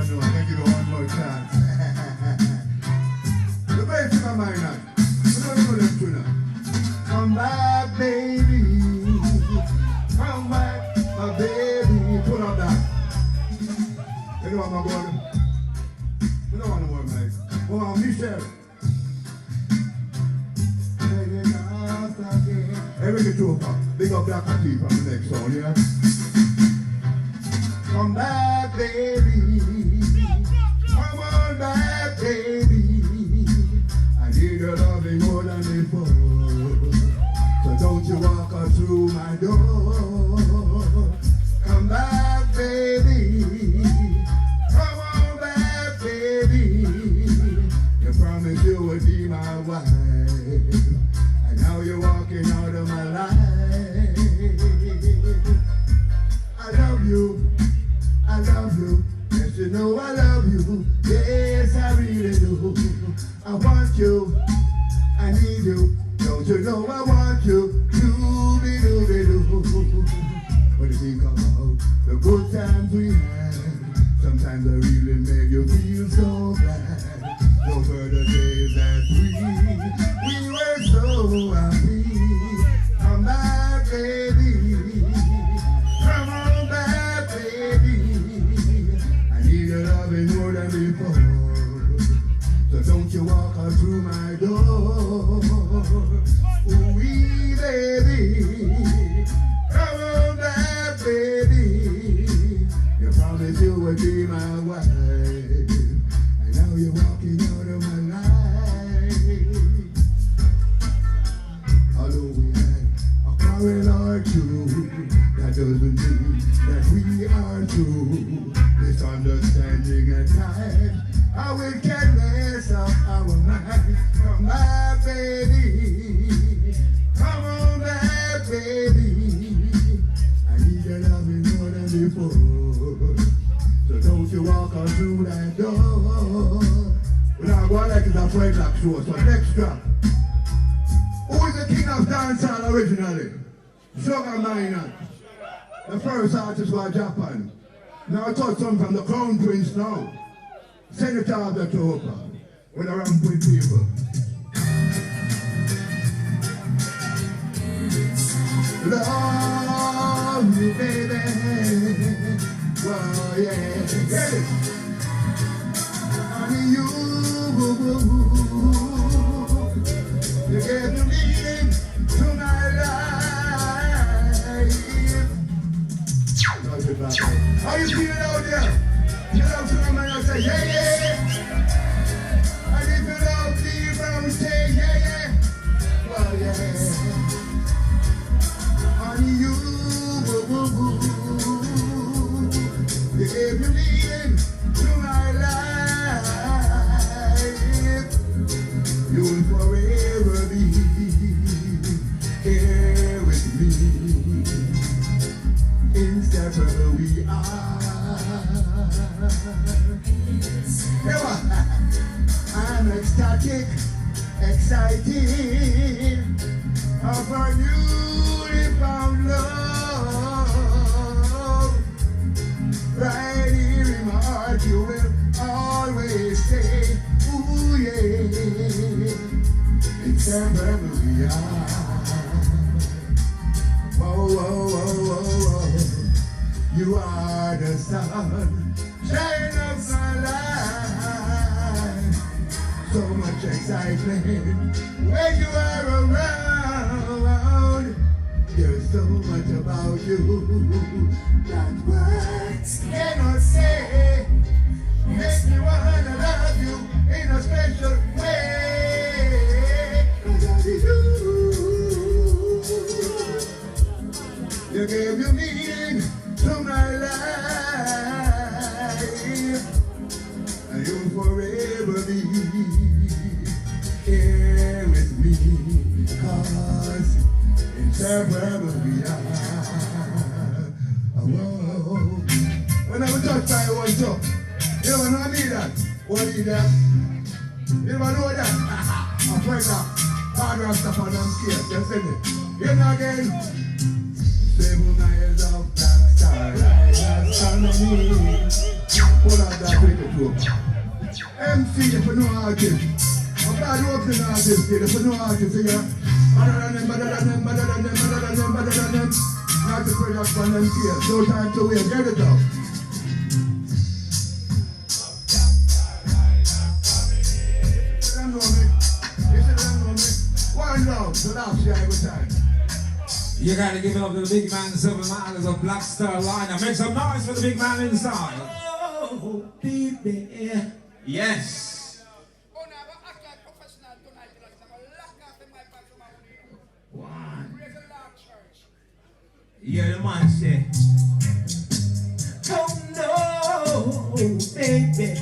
know, I can give you one more chance. The bass in my mind now. I don't know them too now. Come back, baby. Come back, my baby. Pull up that. You know what I'm going to do? You know what I'm going to do? Oh, I'm Michelle. Every get to up. Big up Black and Tea from the next song, yeah? Come back, baby. Come on back, baby. I need your loving more than before. So don't you walk out through my door. Come back, baby. Come on back, baby. You promised you would be my wife. And now you're walking out of my life. I love you. I love you, yes you know I love you, yes I really do. I want you, I need you, don't you know I want you, doo-be-doo-be-doo. When you think about the good times we had, sometimes I really make you feel so glad. Those were the days that we were so happy. Come back, baby. Come on back, baby. You're loving more than before. So don't you walk out through my door. Ooh-wee, baby. Come on back, baby. You promised you would be my wife. And now you're walking out of my life. Although we had a quarrel or two, that doesn't mean that we are true. Misunderstanding at times, how we can mess up our minds. Come back, baby. Come on back, baby. I need your loving more than before. So don't you walk on through that door. Well, I'm going like it's a FREDLOCKS show, so next drop. Who is the king of dancehall originally? Sugar Minott. The first artist was Japan. Now I got some from the Crown Prince now. Senator of the Topa. With a ramp with people. Love you, baby. Well, yeah. Get it. Honey, you gave me meaning to my life. How you feeling out there? You love to come and say, yeah, yeah. And if you love me, brown, say, yeah, yeah. Well, yeah. Honey, you gave me meaning to my life. You will forever be here with me. Inseparable we are. I'm ecstatic, excited of our newly found love. Right here in my heart, you will always stay. Ooh yeah, inseparable we are. Whoa, whoa, whoa, whoa, whoa. You are the sun, shine of my life. So much excitement when you are around. There's so much about you that words cannot say. Make me wanna love you in a special way. 'Cause I need you. You gave your meaning to my life, and you'll forever be here with me, 'cause inseparable we are. Whoa. When I was touched by one so, you never know me that. What is that? You never know that? I'm FREDLOCKS. Hard Rastafarian and scared, you see me? You know again? 7 miles of black starlight astronomy. Hold on, that's Pt.2. MC, if you know artist. I'm glad you opening artist, if you know artist, yeah. Better than them, better than them, better than them, better than them, better than them. Not to put up on them tears. No time to wait. Get it up. You gotta give it up to the big man, 7 miles of Black Star Liner. Make some noise for the big man inside. Oh, baby. Yes. One. Yeah, the man say. Oh no, baby.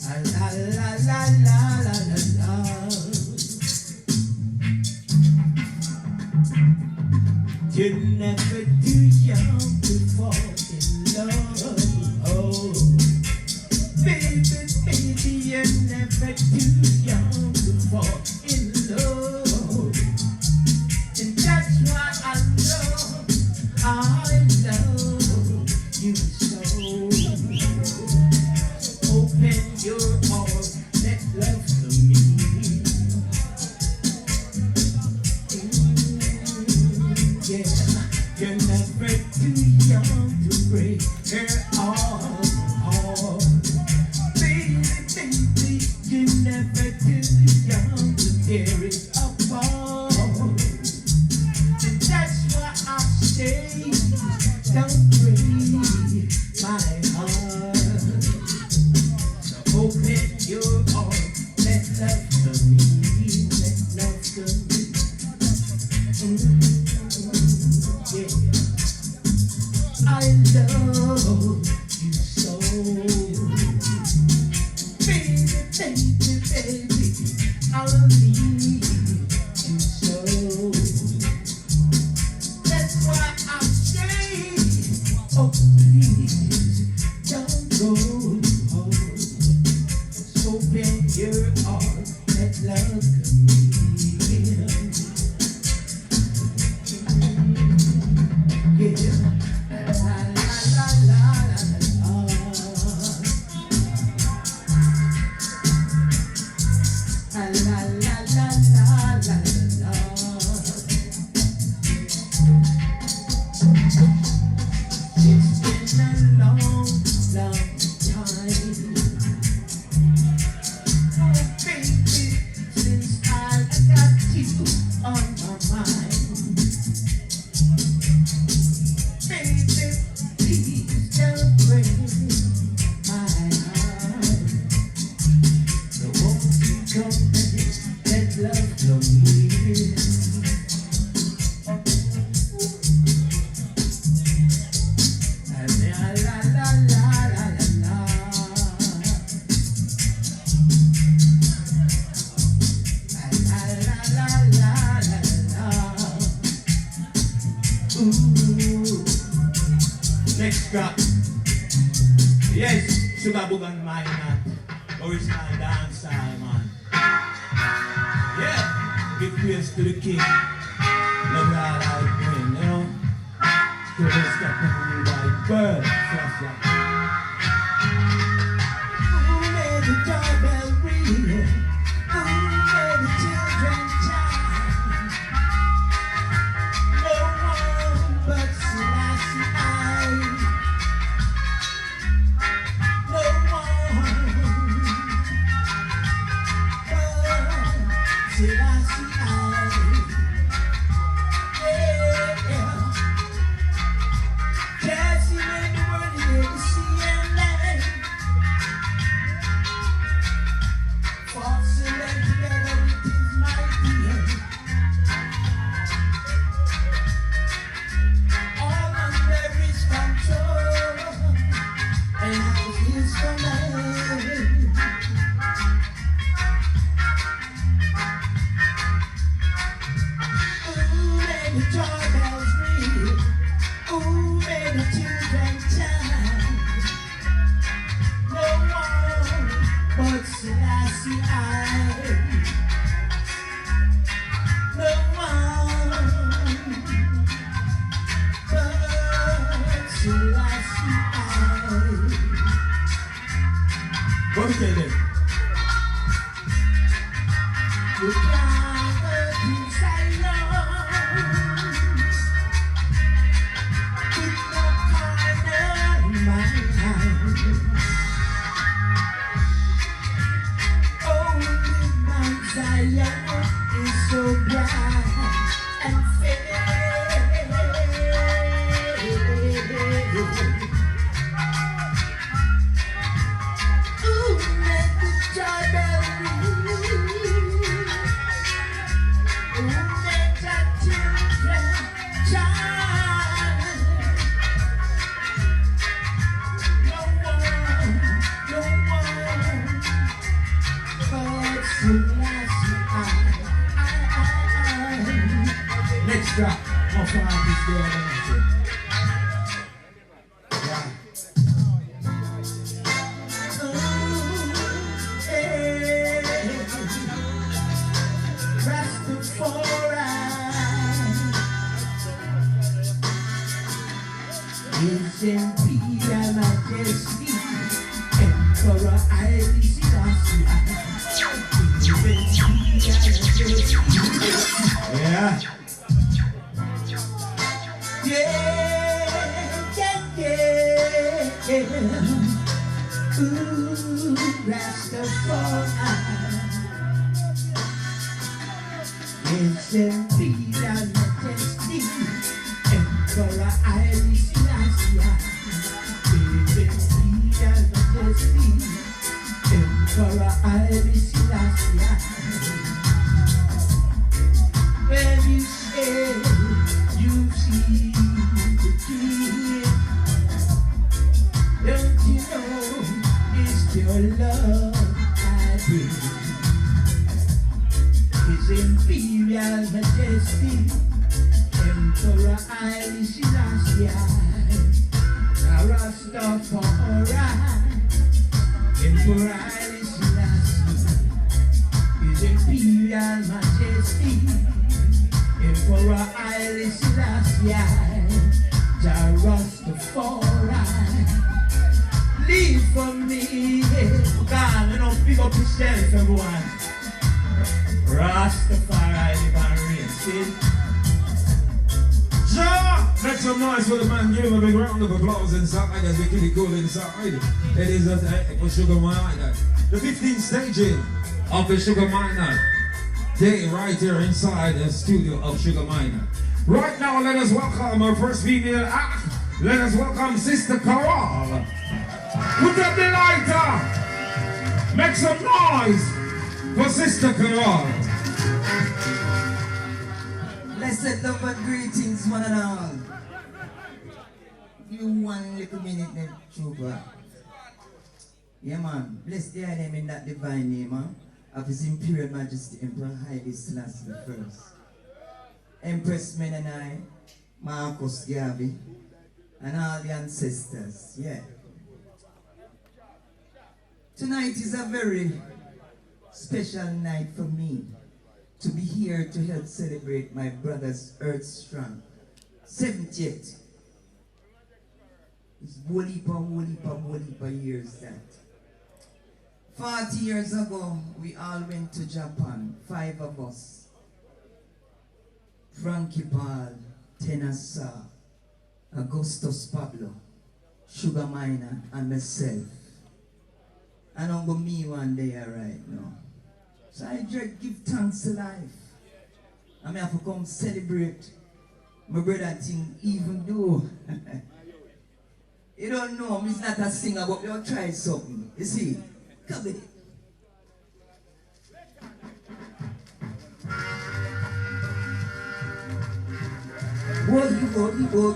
La la la la la la la. You're never too young to fall in love. Oh, baby, baby, you're never too young to fall in love. And that's why I love you so. Open your heart, let love to me. Yeah, you're never too young to break her heart. Baby, baby, you're never too young to tear it apart. And that's why I say, don't break my heart. So open your heart, let love to me, let love to me. Yeah. I love you so. Baby, baby, baby, I need you so. That's why I say, oh please, don't go home. Just open your heart, let love to me. Next drop. Yes, Sugar Minott, original dancehall man. Yeah, give praise to the king. Love you all like queen, you know. Still just got to be like bird. Who made the doorbell ring? Who made the children chime? No one but Selassie I. No one but Selassie I. Yeah. Cassie made the world, yeah. What we tell them? You can't go inside love. Put no corner in my eye. Only Mount Zion is so bright and fair. Ooh, let the joy bell ring. Ooh, let our children shine. No one but Selassie I. Next drop, I'll find this girl. His Imperial Majesty, Emperor Haile Selassie. Yeah. Ooh, Rastafari. His Imperial Majesty, Emperor Haile Selassie. His Imperial Majesty, Emperor Haile Selassie. When you say you see the king, don't you know it's your love I bring? His Imperial Majesty, Emperor Haile Selassie, Rastafari, Emperor Haile Selassie, His Imperial Majesty, Emperor Haile Selassie, Rastafari. Leave for me, God, you know, pick up yourself, everyone. Rastafari, live and reign, see? Make some noise for the man. Give him a big round of applause inside as we keep it cool inside. It is for Sugar Minott. The 15th staging of the Sugar Minott day right here inside the studio of Sugar Minott. Right now, let us welcome our first female act. Let us welcome Sister Carol. Put up the lighter. Make some noise for Sister Carol. Blessed love and greetings, one and all. Give me one little minute, name trooper. Yeah, man. Bless the name in that divine name, man. Of His Imperial Majesty Emperor Haile Selassie I. Empress Menenai, Marcus Garvey, and all the ancestors. Yeah. Tonight is a very special night for me to be here to help celebrate my brother's Earth Strong 70th. It's whole years that. 40 years ago, we all went to Japan, 5 of us. Frankie Paul, Tenasa, Augustus Pablo, Sugar Minott, and myself. And I'm going to me one day right now. So I just give thanks to life. I have to come celebrate my brother thing, even though you don't know I'm not a singer, but we'll try something. You see? Come with it. Whoa.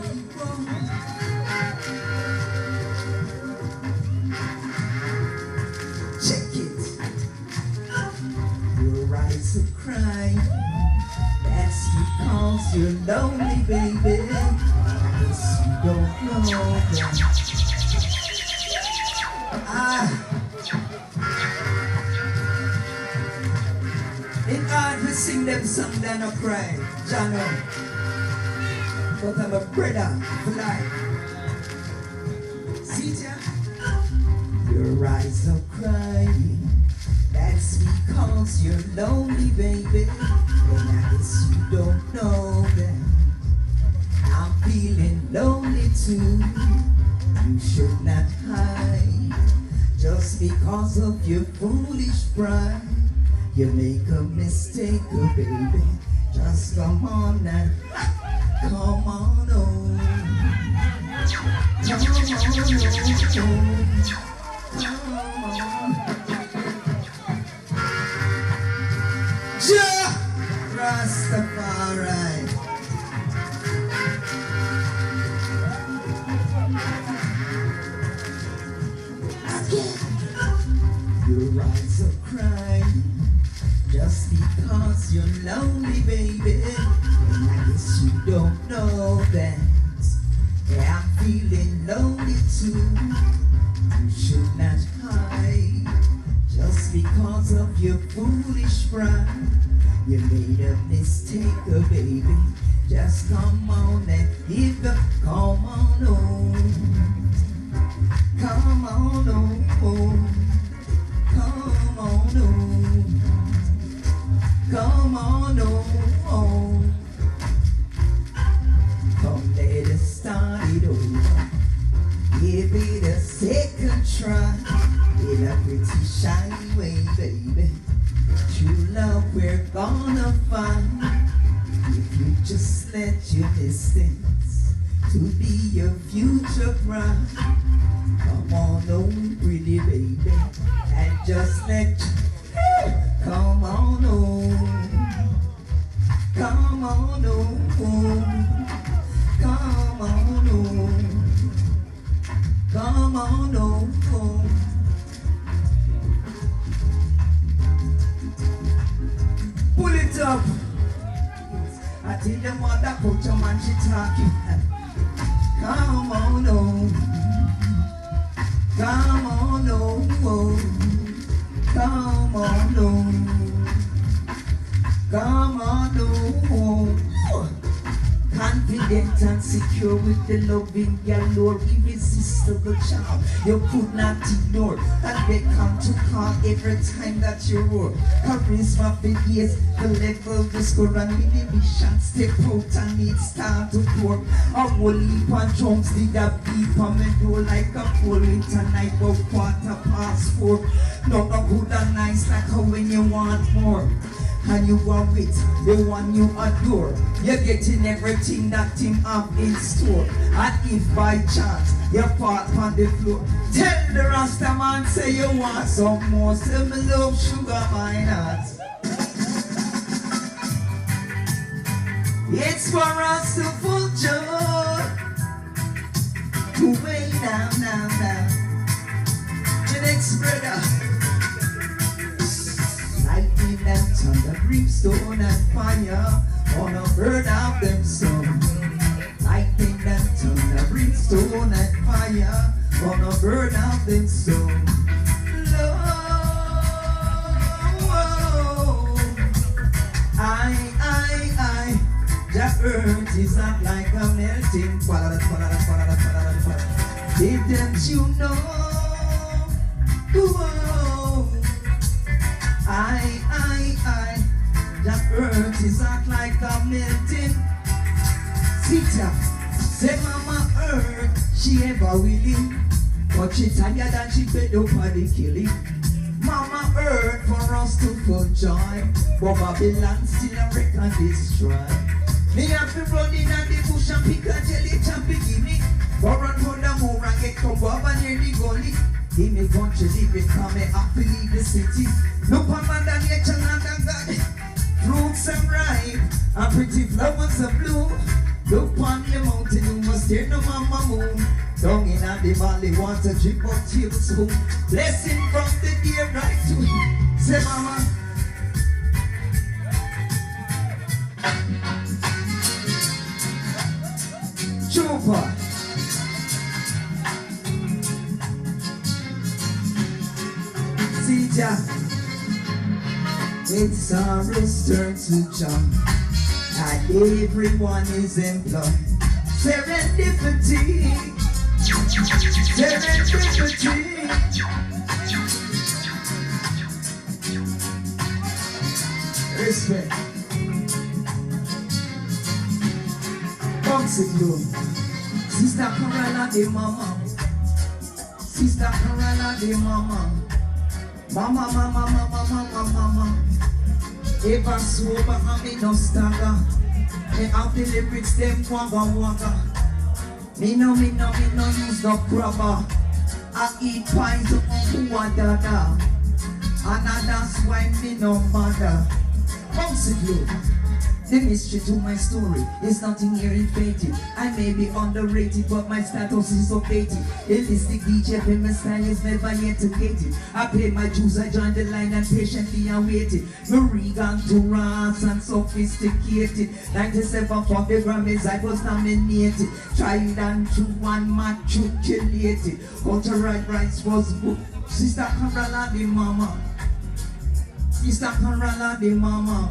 Check it. Your eyes are crying. That's because you're lonely, baby. Yes, you don't know that. It's hard to sing them songs and not cry, Jano. But I'm a brother for life. See ya? Your Your eyes are crying. That's because you're lonely, baby. And I guess you don't know that I'm feeling lonely too. You should not hide just because of your foolish pride. You make a mistake, oh baby. Just come on now, come on on. Ja Rastafarian. Your eyes are crying just because you're lonely, baby. And I guess you don't know that I'm feeling lonely too. You should not hide just because of your foolish pride. You made a mistake, oh baby. Just come on and give the come on home. Come on home. Come on home. Come on home. Come let us start it over. Give it a second try. In a pretty shiny way, baby. True love we're gonna find. If you just let your distance to be your future bride. Come on home, pretty baby. And just let you come on home. Come on home. Come on home. Come on home. Pull it up. I tell the mother put your man she talking. Come on home. Come on home. Come on home. Come on home. Confident and secure with the loving galore, irresistible charm you could not ignore. And they come to call every time that you roar. Charisma for years, the level the score and inhibition step out and it start to pour. A whole heap of drums did a beep on me door like a full winter night about 4:15. Not a good and nice like how when you want more. And you are with the one you adore. You're getting everything that him have in store. And if by chance you part on the floor, tell the Rasta man say you want some more. Say me love Sugar Minott. It's for us to full joy. Way now. The next brother. Lightning and thunder, brimstone and fire, on a burn out them sun. Lightning and thunder, brimstone and fire, on a burn out them sun. Lord, I, the earth is not like a melting pot. Didn't you know? Whoa. I, the earth is not like a melting. Sita, say Mama Earth, she ever willing, but she tired and she fed up for the killing. Mama Earth for us to full joy, but Babylon still a wreck and destroy. Me have to run in the bush and pick a jelly champ give me, but run for the moon and get come over near the gully. Give me country living, come me have to leave the city. Look on Mother Nature and God. Fruits are ripe and pretty flowers are blue. Look on the mountain, you must stare no mama moon. Down in the valley, water drip out tablespoon. Blessing from the dear right to you. Say mama. Trooper. See ya. It's sorrow's turn to jump, and everyone is employed. Serendipity, serendipity. Mexico. Sister Corella the mama. Sister Corella the mama. Mama, mama, mama, mama, mama. Eva sober and me no stagger. Me have the lyrics them wagga wagga. Me no use no grabber. I eat pies up on dada. And that's why me no matter. Bounce it low. The mystery to my story is nothing here inflated. I may be underrated, but my status is updated. Illicit DJ, but my style is never yet gated. I pay my dues, I joined the line and patiently awaited. Regan to Ras and sophisticated. 97 for the Grammys, I was nominated. Tried and true and matriculated. Cultural rights was booked. Sister Carala the mama. Sister Carala the mama.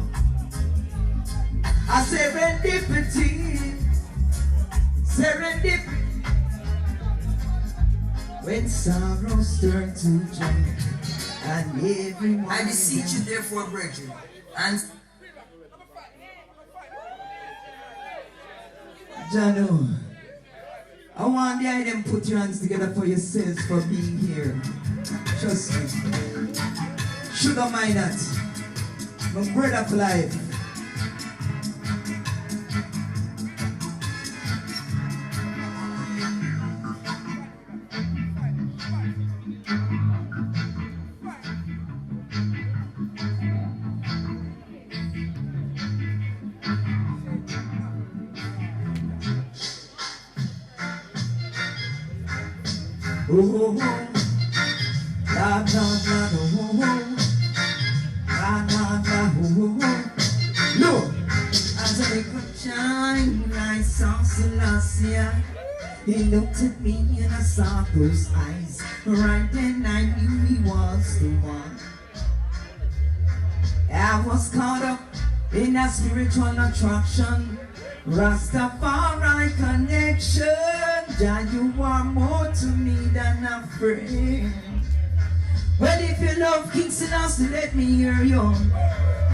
A serendipity, serendipity. When sorrows turn to joy, and everyone. I beseech you, therefore, brethren, and Jano, I want the item put your hands together for yourselves for being here. Trust me. Sugar Minott, my brother for life. Oh, la la la, oh, la la la, oh. Look, as I could shine like Celestia, he looked at me and I saw those eyes. Right then I knew he was the one. I was caught up in a spiritual attraction, Rastafari connection. Jah, you are more to me than a friend. Well, if you love Kingston, let me hear you.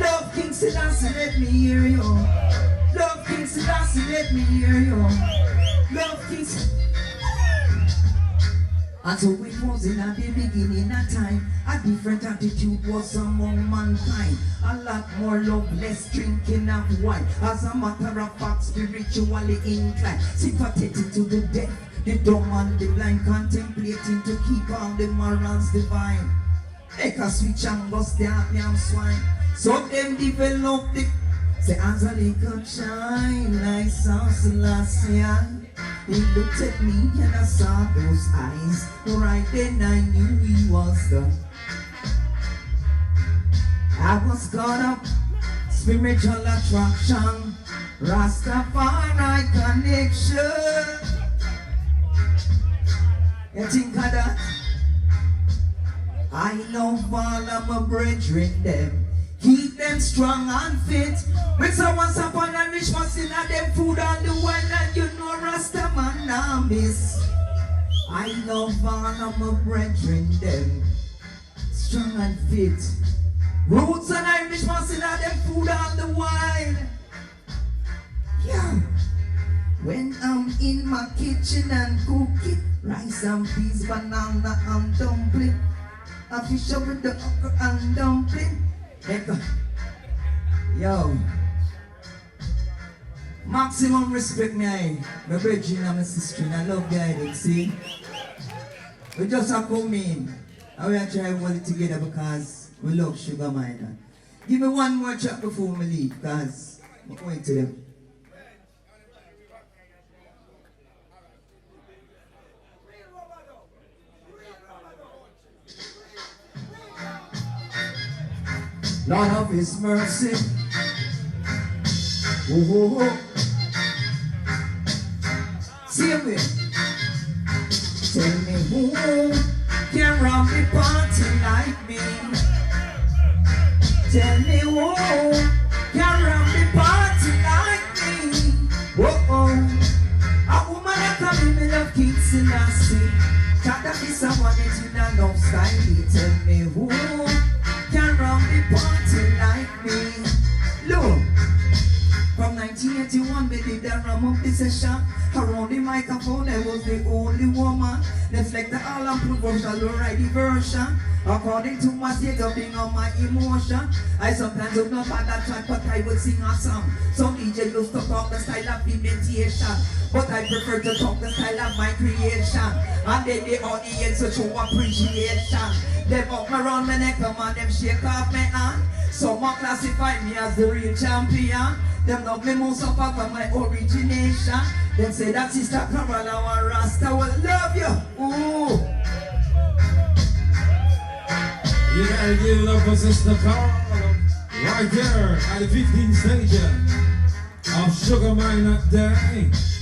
Love Kingston, let me hear you. Love Kingston, let me hear you. Love Kingston. And so it was in the beginning of time, a different attitude was among mankind. A lot more love, less drinking of wine. As a matter of fact, spiritually inclined, sympathetic to the deaf, the dumb and the blind, contemplating to keep all the morals divine. Make a switch and bust the damn swine. So them develop the say as a little shine like Celestia. He looked at me and I saw those eyes. Right then I knew he was the. I was caught up, spiritual attraction, Rastafari connection. You think of that? I love all of my brethren them. Keep them strong and fit. With someone upon and rich must in them food and the wine, and you know Rasta man now miss. I love all of my brethren them. Strong and fit. Roots and Irish must in them food and the wine. Yeah. When I'm in my kitchen and cooking rice and peas, banana and dumpling, I fish up with the okra and dumpling. Yo, maximum respect me, my brethren and my sister, and I love guidance, see? We just have come in, and we are trying to hold it together because we love Sugar Minott. Give me one more track before we leave, because I'm going to them. Lord of His mercy. Oh, oh, oh. Sing it. Tell me who can rock the party like me. Tell me who can rock the party like me. Oh, oh. A woman that come in love Kingston and see. That is someone that you don't know style. Tell me who can rock the party like me. Look, from 1981 we did the warm up the session. Around the microphone, I was the only woman. Let's like the all controversial right the version. According to my state of being on my emotion, I sometimes don't know about that track, but I would sing a song. Some DJ used to talk the style of imitation, but I prefer to talk the style of my creation. And then the audience will show appreciation. Them up around my neck, come on, them shake off my hand. Some classify me as the real champion. Them love me most of all for my origination. Them say that Sister Carol, our Rasta will love you. Ooh. You gotta give it up for Sister Carol. Right there at the 15th stage of Sugar Minott Day.